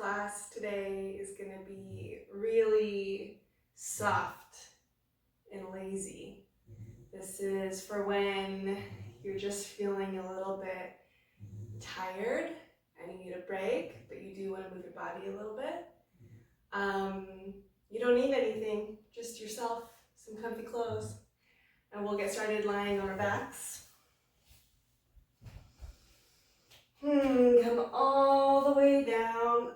class today is going to be really soft and lazy. This is for when you're just feeling a little bit tired and you need a break, but you do want to move your body a little bit. You don't need anything, just yourself, some comfy clothes. And we'll get started lying on our backs. Come all the way down,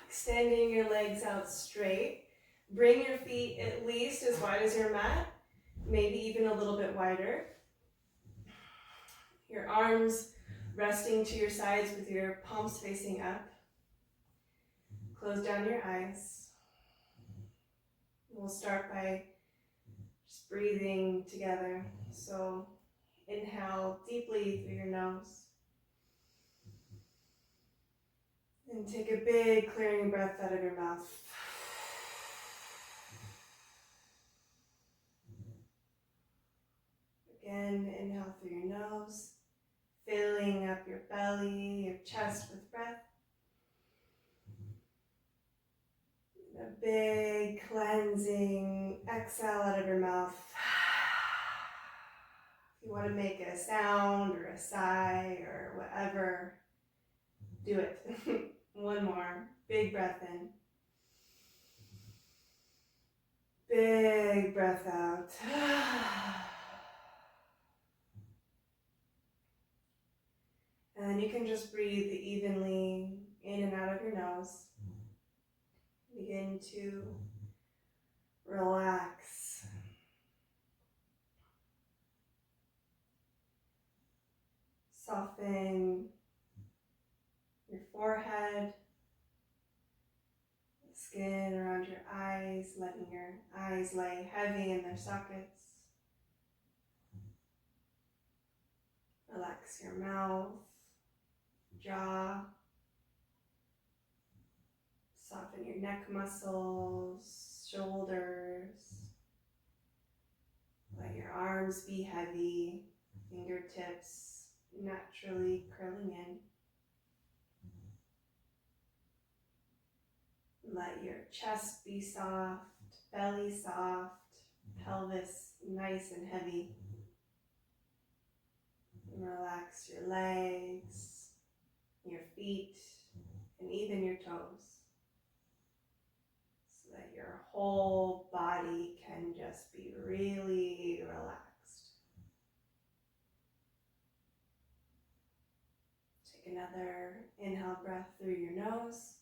extending your legs out straight. Bring your feet at least as wide as your mat, maybe even a little bit wider. Your arms resting to your sides with your palms facing up. Close down your eyes. We'll start by just breathing together. So inhale deeply through your nose. And take a big clearing breath out of your mouth. Again, inhale through your nose, filling up your belly, your chest with breath. A big cleansing exhale out of your mouth. If you want to make a sound or a sigh or whatever, do it. One more. Big breath in. Big breath out. And then you can just breathe evenly in and out of your nose. Begin to relax. Soften your forehead, the skin around your eyes, letting your eyes lay heavy in their sockets. Relax your mouth, jaw. Soften your neck muscles, shoulders. Let your arms be heavy, fingertips naturally curling in. Let your chest be soft, belly soft, pelvis nice and heavy. And relax your legs, your feet, and even your toes, so that your whole body can just be really relaxed. Take another inhale breath through your nose.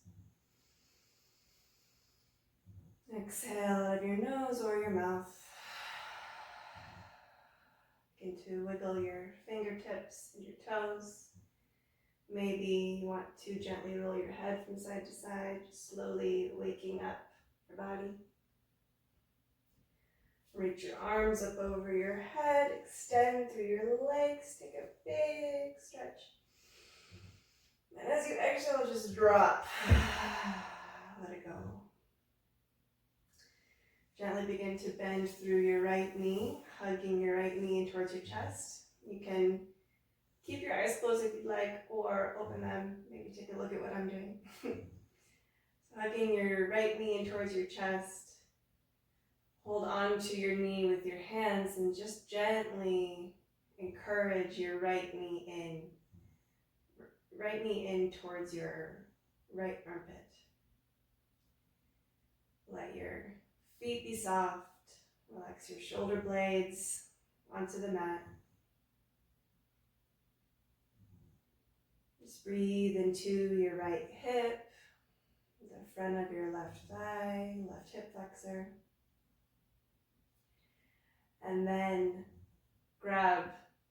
Exhale out of your nose or your mouth. Begin to wiggle your fingertips and your toes. Maybe you want to gently roll your head from side to side, just slowly waking up your body. Reach your arms up over your head, extend through your legs, take a big stretch. And as you exhale, just drop. Let it go. Gently begin to bend through your right knee, hugging your right knee in towards your chest. You can keep your eyes closed if you'd like, or open them. Maybe take a look at what I'm doing. So hugging your right knee in towards your chest. Hold on to your knee with your hands and just gently encourage your right knee in. Right knee in towards your right armpit. Let your feet be soft. Relax your shoulder blades onto the mat. Just breathe into your right hip, the front of your left thigh, left hip flexor. And then grab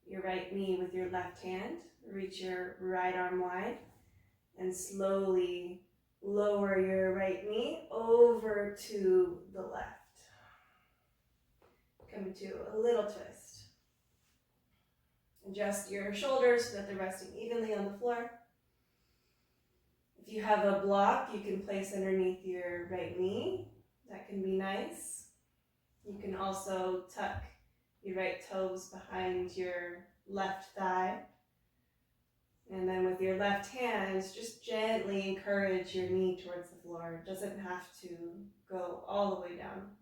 your right knee with your left hand. Reach your right arm wide and slowly lower your right knee over to the left. Come into a little twist. Adjust your shoulders so that they're resting evenly on the floor. If you have a block, you can place underneath your right knee. That can be nice. You can also tuck your right toes behind your left thigh. And then with with your left hand, just gently encourage your knee towards the floor. It doesn't have to go all the way down,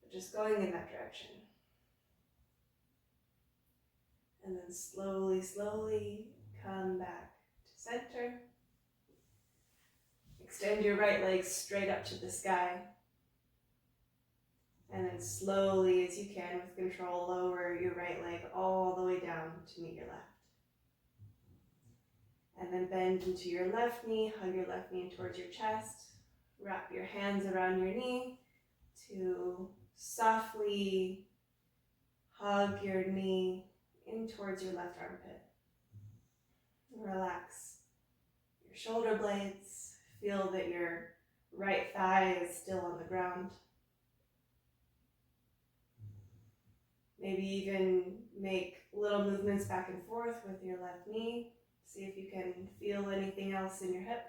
but just going in that direction. And then slowly, slowly come back to center. Extend your right leg straight up to the sky. And then slowly as you can, with control, lower your right leg all the way down to meet your left. And then bend into your left knee, hug your left knee towards your chest. Wrap your hands around your knee to softly hug your knee in towards your left armpit. Relax your shoulder blades. Feel that your right thigh is still on the ground. Maybe even make little movements back and forth with your left knee. See if you can feel anything else in your hip.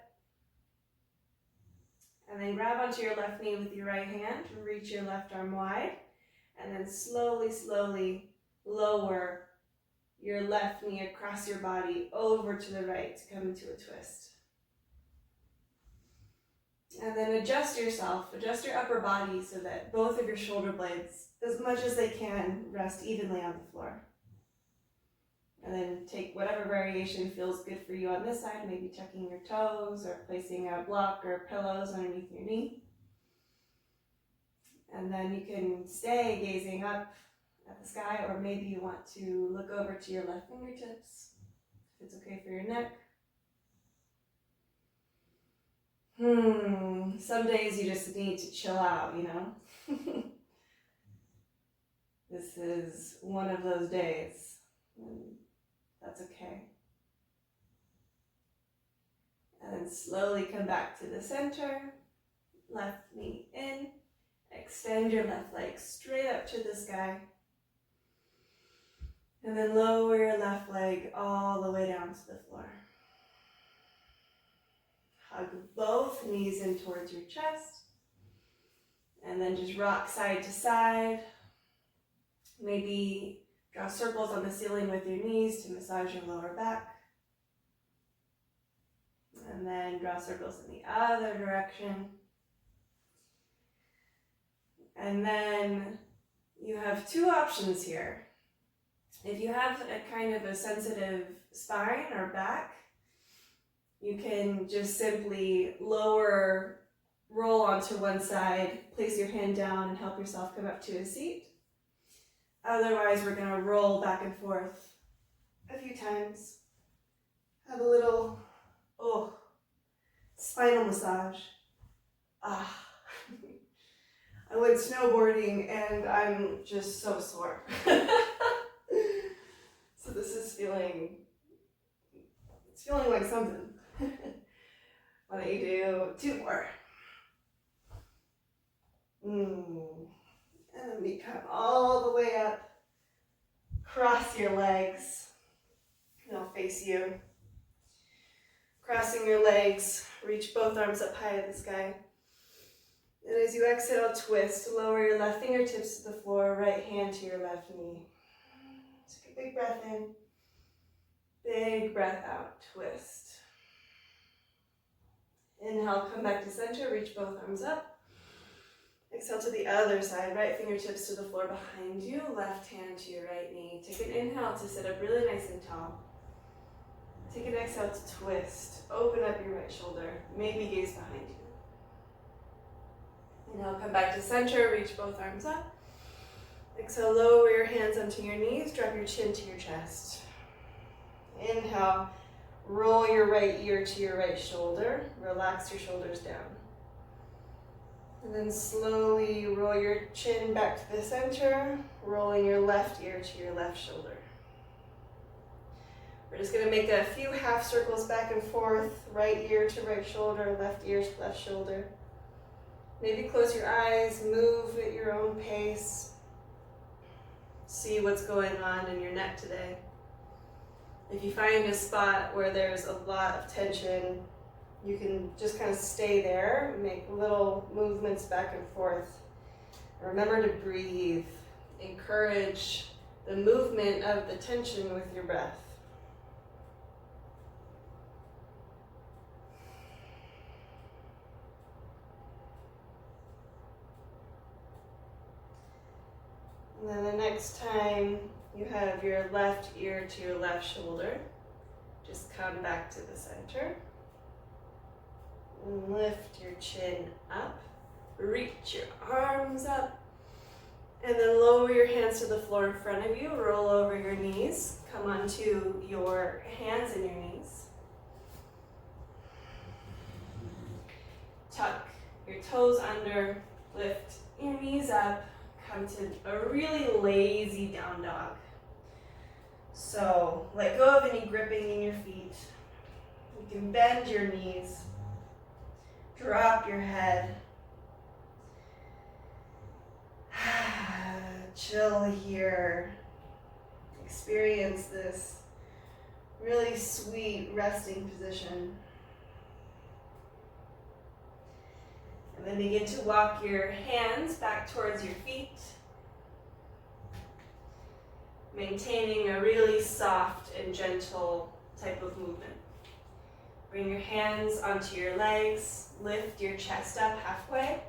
And then grab onto your left knee with your right hand. Reach your left arm wide. And then slowly, slowly lower your left knee across your body over to the right to come into a twist. And then adjust yourself, adjust your upper body so that both of your shoulder blades, as much as they can, rest evenly on the floor. And then take whatever variation feels good for you on this side, maybe tucking your toes or placing a block or pillows underneath your knee. And then you can stay gazing up at the sky, or maybe you want to look over to your left fingertips, if it's okay for your neck. Some days you just need to chill out, you know? This is one of those days, and that's okay. And then slowly come back to the center, left knee in, extend your left leg straight up to the sky, and then lower your left leg all the way down to the floor. Hug both knees in towards your chest, and then just rock side to side. Maybe draw circles on the ceiling with your knees to massage your lower back. And then draw circles in the other direction. And then you have two options here. If you have a kind of a sensitive spine or back, you can just simply roll onto one side, place your hand down and help yourself come up to a seat. Otherwise, we're going to roll back and forth a few times. Have a little, spinal massage. I went snowboarding and I'm just so sore. So this is feeling like something. Why don't you do 2 more? And then we come all the way up. Cross your legs. And I'll face you. Crossing your legs. Reach both arms up high to the sky. And as you exhale, twist. Lower your left fingertips to the floor. Right hand to your left knee. Take a big breath in. Big breath out. Twist. Inhale, come back to center. Reach both arms up. Exhale to the other side, right fingertips to the floor behind you, left hand to your right knee. Take an inhale to sit up really nice and tall. Take an exhale to twist. Open up your right shoulder, maybe gaze behind you. Inhale, come back to center, reach both arms up. Exhale, lower your hands onto your knees, drop your chin to your chest. Inhale, roll your right ear to your right shoulder, relax your shoulders down. And then slowly roll your chin back to the center, rolling your left ear to your left shoulder. We're just going to make a few half circles back and forth, right ear to right shoulder, left ear to left shoulder. Maybe close your eyes, move at your own pace. See what's going on in your neck today. If you find a spot where there's a lot of tension, you can just kind of stay there, make little movements back and forth. Remember to breathe. Encourage the movement of the tension with your breath. And then the next time you have your left ear to your left shoulder, just come back to the center. And lift your chin up. Reach your arms up. And then lower your hands to the floor in front of you. Roll over your knees. Come onto your hands and your knees. Tuck your toes under. Lift your knees up. Come to a really lazy down dog. So let go of any gripping in your feet. You can bend your knees. Drop your head. Chill here. Experience this really sweet resting position. And then begin to walk your hands back towards your feet, maintaining a really soft and gentle type of movement. Bring your hands onto your legs, lift your chest up halfway.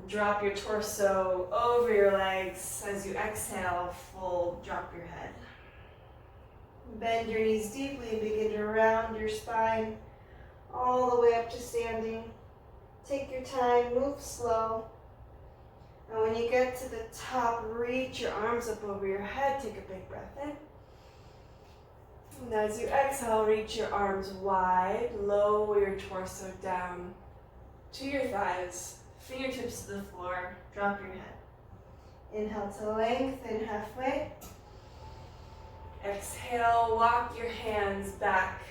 Drop your torso over your legs. As you exhale, fold, drop your head. Bend your knees deeply and begin to round your spine all the way up to standing. Take your time, move slow. And when you get to the top, reach your arms up over your head. Take a big breath in. And as you exhale, reach your arms wide. Lower your torso down to your thighs. Fingertips to the floor. Drop your head. Inhale to lengthen halfway. Exhale, walk your hands back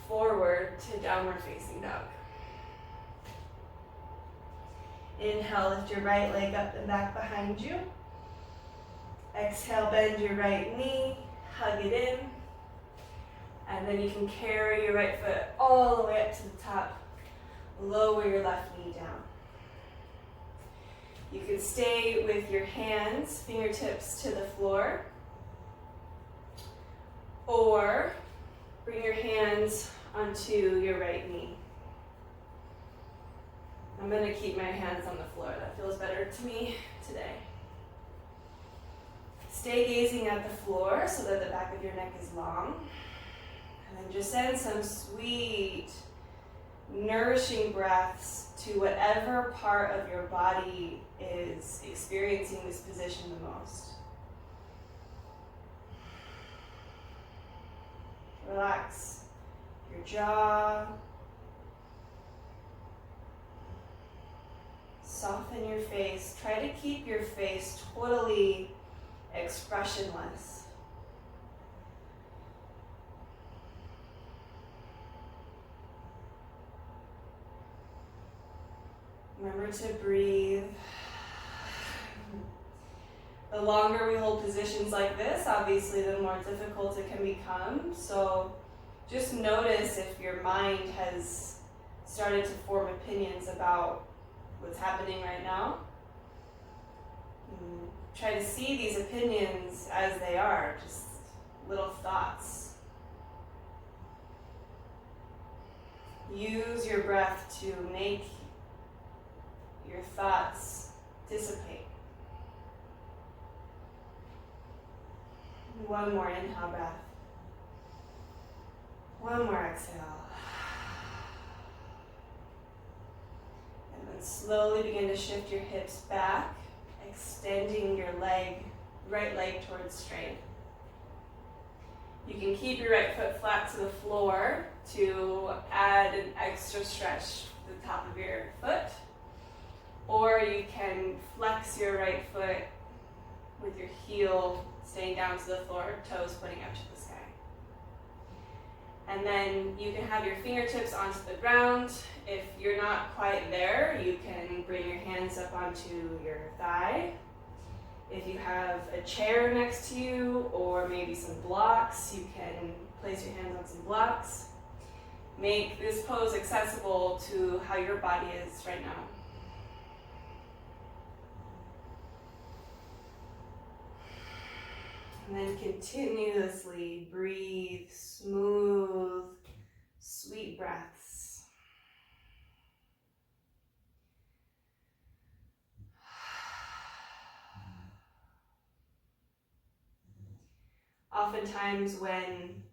forward to downward facing dog. Inhale, lift your right leg up and back behind you. Exhale, bend your right knee, hug it in. And then you can carry your right foot all the way up to the top. Lower your left knee down. You can stay with your hands, fingertips to the floor. Or bring your hands onto your right knee. I'm going to keep my hands on the floor. That feels better to me today. Stay gazing at the floor so that the back of your neck is long. And then just send some sweet, nourishing breaths to whatever part of your body is experiencing this position the most. Relax your jaw. Soften your face. Try to keep your face totally expressionless. Remember to breathe. The longer we hold positions like this, obviously, the more difficult it can become. So just notice if your mind has started to form opinions about what's happening right now. Try to see these opinions as they are, just little thoughts. Use your breath to make your thoughts dissipate. One more inhale breath. One more exhale. And then slowly begin to shift your hips back, extending your right leg towards straight. You can keep your right foot flat to the floor to add an extra stretch to the top of your foot. Or you can flex your right foot with your heel staying down to the floor, toes pointing up to the sky. And then you can have your fingertips onto the ground. If you're not quite there, you can bring your hands up onto your thigh. If you have a chair next to you or maybe some blocks, you can place your hands on some blocks. Make this pose accessible to how your body is right now. And then continuously breathe smooth, sweet breaths. oftentimes when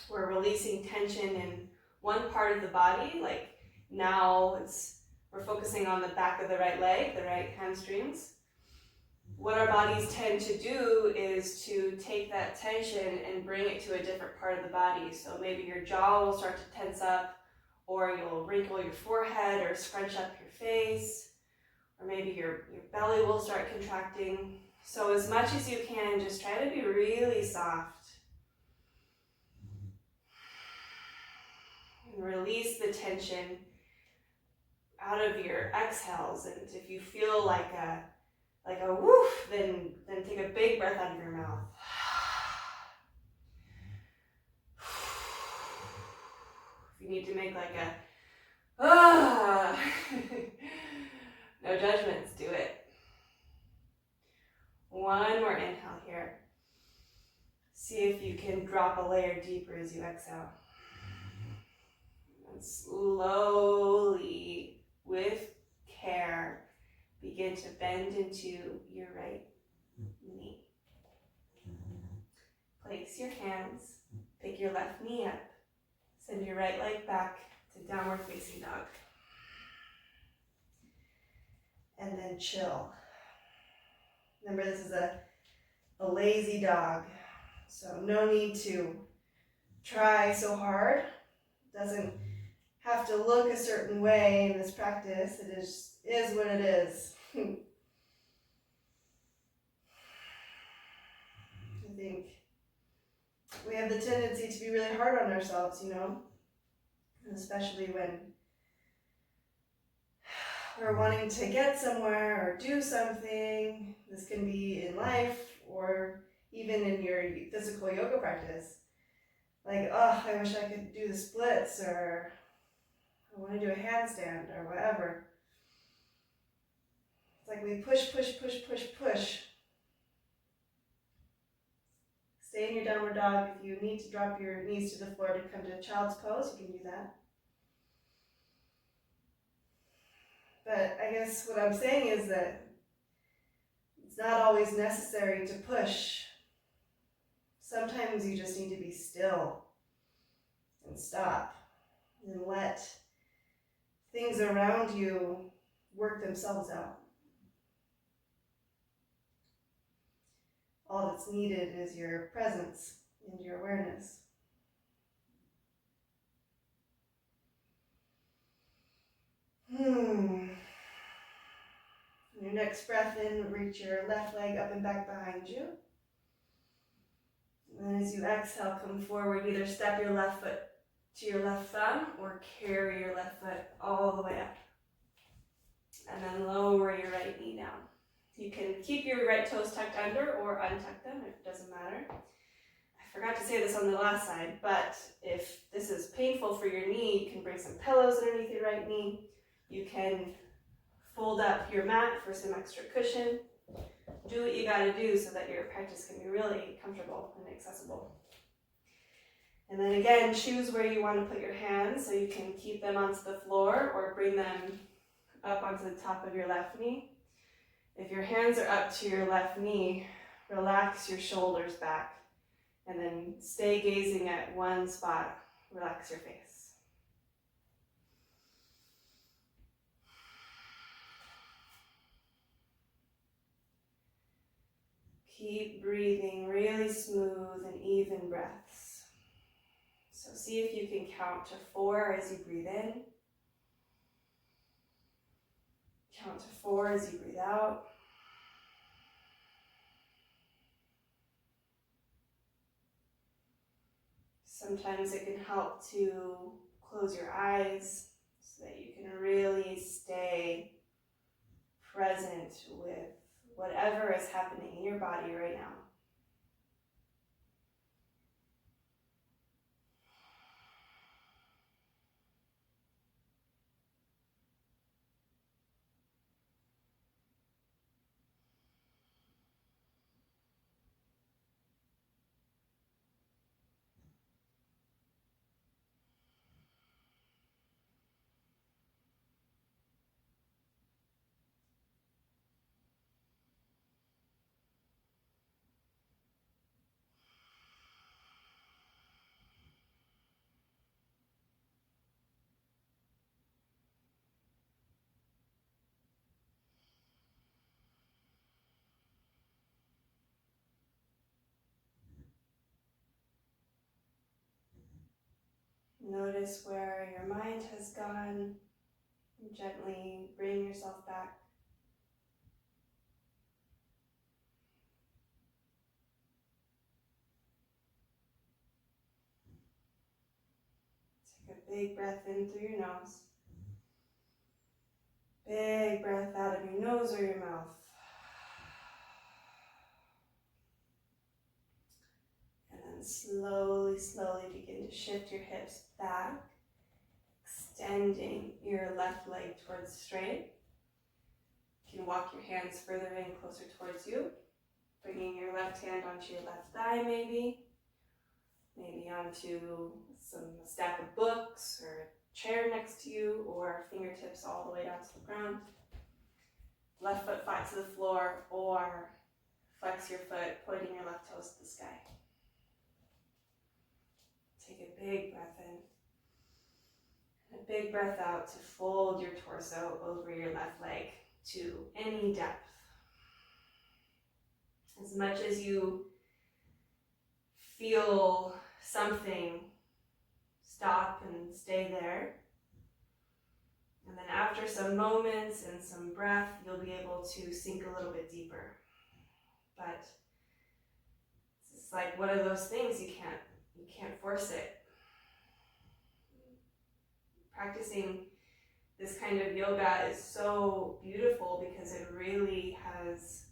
we're releasing tension in one part of the body, like now we're focusing on the back of the right leg, the right hamstrings. What our bodies tend to do is to take that tension and bring it to a different part of the body. So maybe your jaw will start to tense up, or you'll wrinkle your forehead or scrunch up your face, or maybe your belly will start contracting. So as much as you can, just try to be really soft. And release the tension out of your exhales. And if you feel like a woof, then take a big breath out of your mouth. If you need to make like a no judgments, do it. One more inhale here. See if you can drop a layer deeper as you exhale. And slowly, with care, begin to bend into your right knee. Place your hands, pick your left knee up, send your right leg back to downward facing dog. And then chill. Remember, this is a lazy dog, so no need to try so hard. It doesn't have to look a certain way in this practice. It is what it is. I think we have the tendency to be really hard on ourselves, and especially when we're wanting to get somewhere or do something. This can be in life or even in your physical yoga practice. Like, oh, I wish I could do the splits, or I want to do a handstand, or whatever. It's like we push. Stay in your downward dog. If you need to drop your knees to the floor to come to child's pose, you can do that. But I guess what I'm saying is that it's not always necessary to push. Sometimes you just need to be still and stop and let things around you work themselves out. All that's needed is your presence and your awareness. Your next breath in, reach your left leg up and back behind you. And then as you exhale, come forward, either step your left foot to your left thumb or carry your left foot all the way up. And then lower your right knee down. You can keep your right toes tucked under or untuck them, it doesn't matter. I forgot to say this on the last side, but if this is painful for your knee, you can bring some pillows underneath your right knee. You can fold up your mat for some extra cushion. Do what you gotta do so that your practice can be really comfortable and accessible. And then again, choose where you want to put your hands so you can keep them onto the floor or bring them up onto the top of your left knee. If your hands are up to your left knee, relax your shoulders back and then stay gazing at one spot. Relax your face. Keep breathing really smooth and even breaths. So see if you can count to 4 as you breathe in. Count to 4 as you breathe out. Sometimes it can help to close your eyes so that you can really stay present with whatever is happening in your body right now. Notice where your mind has gone. Gently bring yourself back. Take a big breath in through your nose. Big breath out of your nose or your mouth. And then slowly, slowly begin to shift your hips back, extending your left leg towards straight. You can walk your hands further in, closer towards you, bringing your left hand onto your left thigh maybe onto a stack of books or a chair next to you, or fingertips all the way down to the ground. Left foot flat to the floor, or flex your foot, pointing your left toes to the sky. Take a big breath in. And a big breath out to fold your torso over your left leg to any depth. As much as you feel something, stop and stay there. And then after some moments and some breath, you'll be able to sink a little bit deeper. But it's like one of those things, you can't force it. Practicing this kind of yoga is so beautiful because it really has,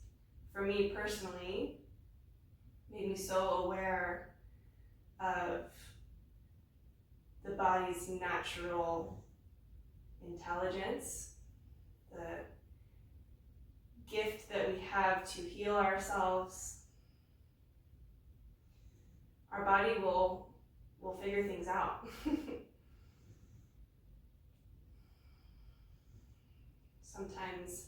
for me personally, made me so aware of the body's natural intelligence, the gift that we have to heal ourselves. Our body will figure things out. Sometimes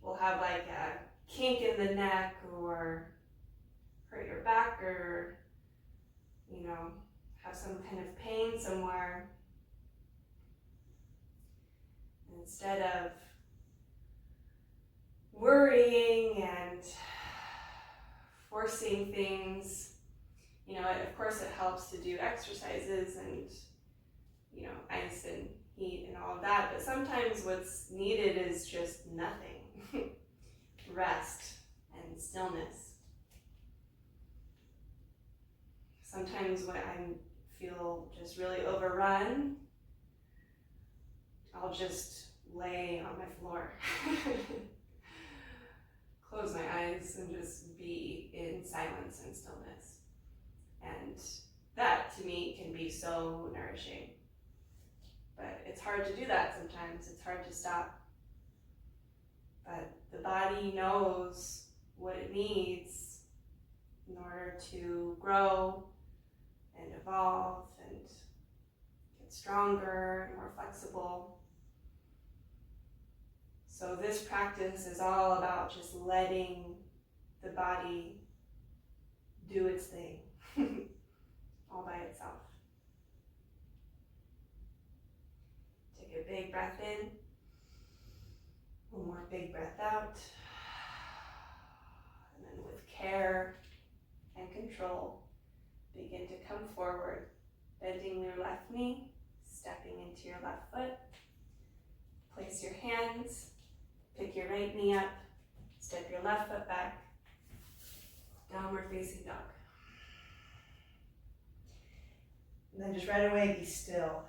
we'll have like a kink in the neck, or hurt your back, or have some kind of pain somewhere. Instead of worrying and forcing things, of course it helps to do exercises and ice and heat and all of that, but sometimes what's needed is just nothing. Rest and stillness. Sometimes when I feel just really overrun, I'll just lay on my floor. Close my eyes and just be in silence and stillness. And that to me can be so nourishing. But it's hard to do that sometimes. It's hard to stop. But the body knows what it needs in order to grow and evolve and get stronger and more flexible. So this practice is all about just letting the body do its thing all by itself. Take a big breath in. One more big breath out. And then with care and control, begin to come forward, bending your left knee, stepping into your left foot. Place your hands, pick your right knee up, step your left foot back, downward facing dog. And then just right away be still.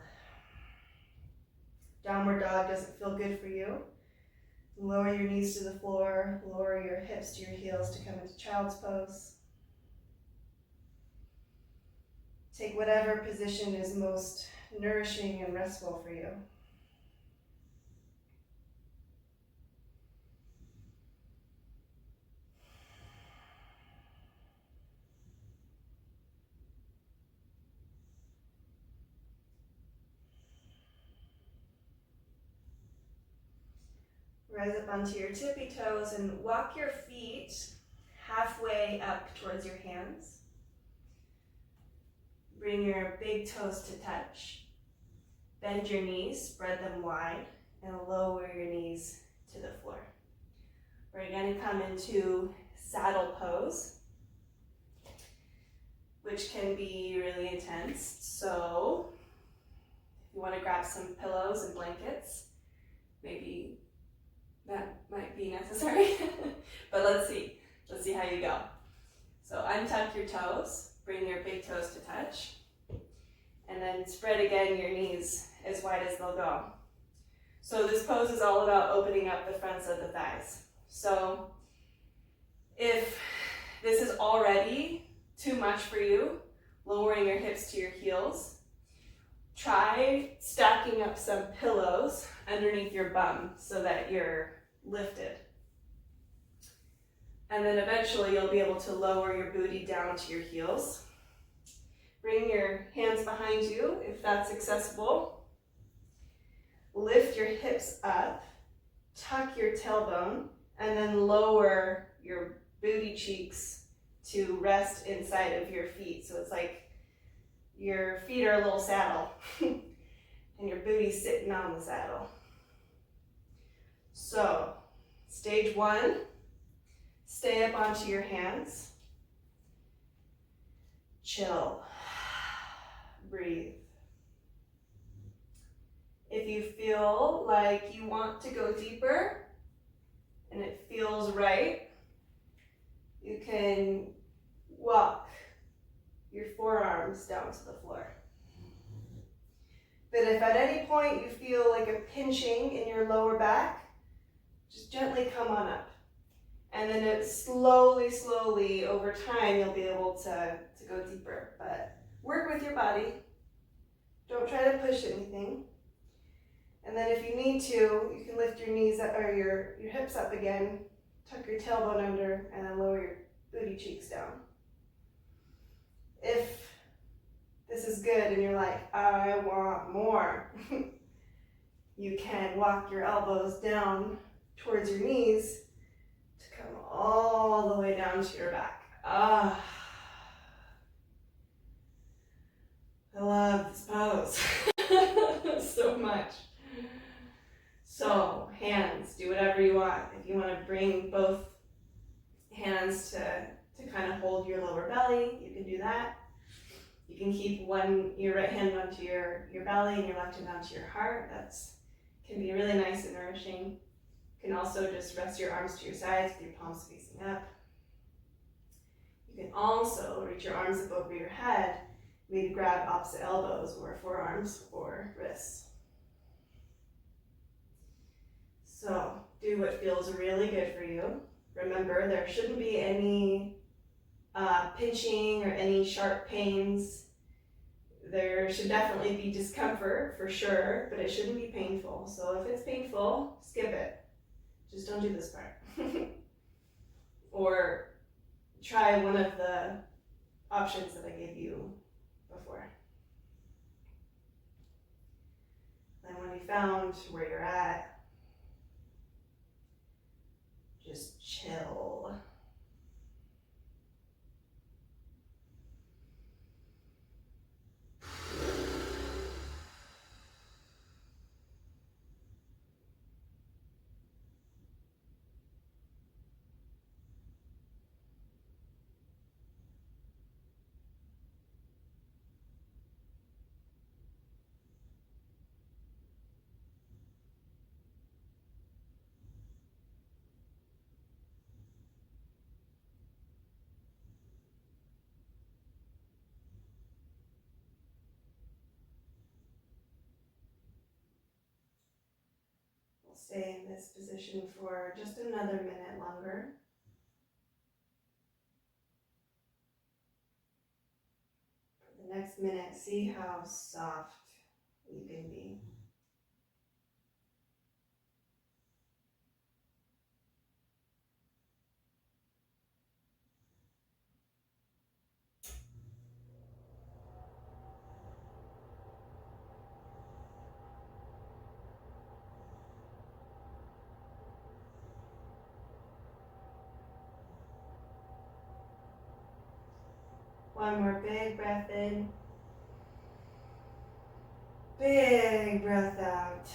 Downward dog doesn't feel good for you. Lower your knees to the floor, lower your hips to your heels to come into child's pose. Take whatever position is most nourishing and restful for you. Rise up onto your tippy toes and walk your feet halfway up towards your hands. Bring your big toes to touch. Bend your knees, spread them wide, and lower your knees to the floor. We're going to come into saddle pose, which can be really intense. So you want to grab some pillows and blankets, maybe that might be necessary. But let's see how you go. So untuck your toes, bring your big toes to touch, and then spread again your knees as wide as they'll go. So this pose is all about opening up the fronts of the thighs. So if this is already too much for you, lowering your hips to your heels, try stacking up some pillows underneath your bum so that you're lifted. And then eventually you'll be able to lower your booty down to your heels. Bring your hands behind you if that's accessible. Lift your hips up, tuck your tailbone, and then lower your booty cheeks to rest inside of your feet. So it's like your feet are a little saddle and your booty's sitting on the saddle. So, stage one, stay up onto your hands. Chill. Breathe. If you feel like you want to go deeper and it feels right, you can walk your forearms down to the floor. But if at any point you feel like a pinching in your lower back, just gently come on up. And then it slowly over time you'll be able to go deeper. But work with your body. Don't try to push anything. And then if you need to, you can lift your knees up, or your hips up again, tuck your tailbone under, and then lower your booty cheeks down. If this is good and you're like, I want more, you can walk your elbows down towards your knees to come all the way down to your back. I love this pose so much. So hands, do whatever you want. If you want to bring both hands to kind of hold your lower belly, you can do that. You can keep your right hand onto your belly and your left hand onto your heart. Can be really nice and nourishing. You can also just rest your arms to your sides with your palms facing up. You can also reach your arms up over your head, maybe grab opposite elbows or forearms or wrists. So do what feels really good for you. Remember, there shouldn't be any pinching or any sharp pains. There should definitely be discomfort for sure, but it shouldn't be painful. So if it's painful, skip it. Just don't do this part. Or try one of the options that I gave you before. Then when you found where you're at, just chill. Stay in this position for just another minute longer. For the next minute, see how soft you can be. One more big breath in. Big breath out.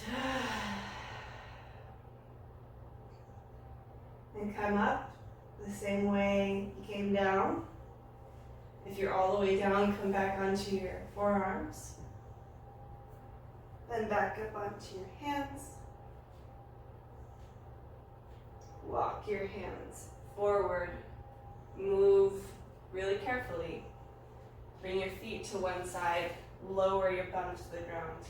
And come up the same way you came down. If you're all the way down, come back onto your forearms. Then back up onto your hands. Walk your hands forward. Move really carefully. Bring your feet to one side. Lower your bum to the ground.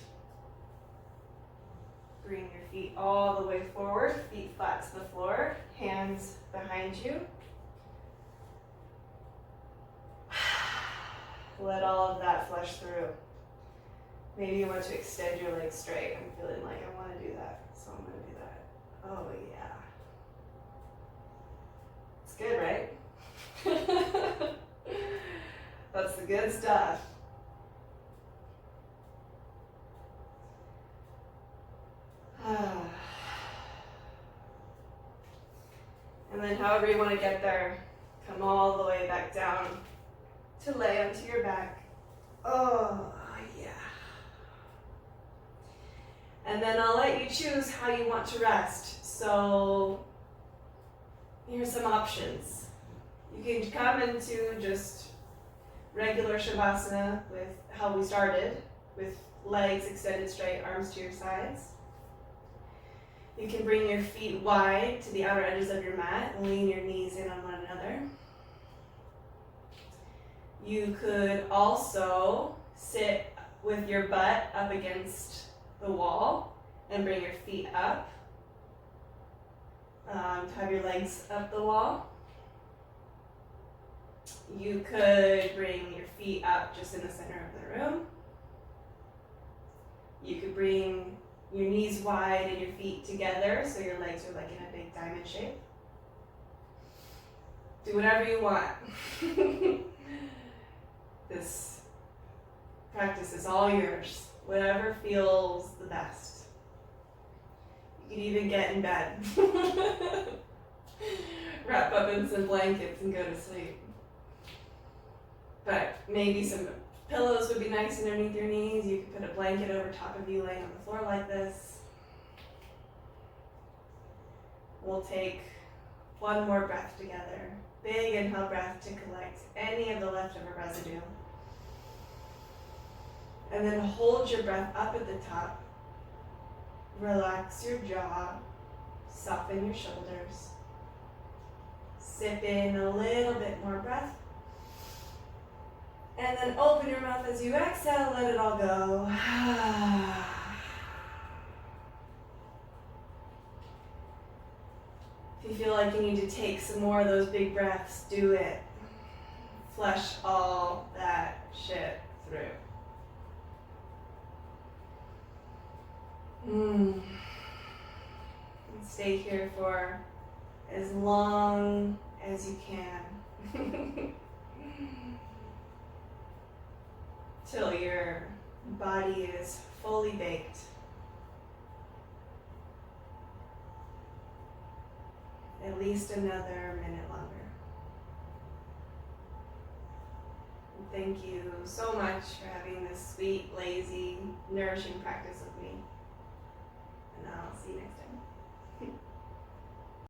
Bring your feet all the way forward. Feet flat to the floor. Hands behind you. Let all of that flush through. Maybe you want to extend your legs straight. I'm feeling like I want to do that, so I'm going to do that. Oh yeah. It's good, right? That's the good stuff. And then however you want to get there, come all the way back down to lay onto your back. Oh, yeah. And then I'll let you choose how you want to rest. So here's some options. You can come into just regular Shavasana with how we started, with legs extended straight, arms to your sides. You can bring your feet wide to the outer edges of your mat and lean your knees in on one another. You could also sit with your butt up against the wall and bring your feet up. Have your legs up the wall. You could bring your feet up just in the center of the room. You could bring your knees wide and your feet together so your legs are like in a big diamond shape. Do whatever you want. This practice is all yours. Whatever feels the best. You can even get in bed. Wrap up in some blankets and go to sleep. But maybe some pillows would be nice underneath your knees. You could put a blanket over top of you laying on the floor like this. We'll take one more breath together. Big inhale breath to collect any of the leftover residue. And then hold your breath up at the top. Relax your jaw. Soften your shoulders. Sip in a little bit more breath. And then open your mouth as you exhale, let it all go. If you feel like you need to take some more of those big breaths, do it. Flush all that shit through. And stay here for as long as you can. Till your body is fully baked. At least another minute longer. And thank you so much for having this sweet, lazy, nourishing practice with me.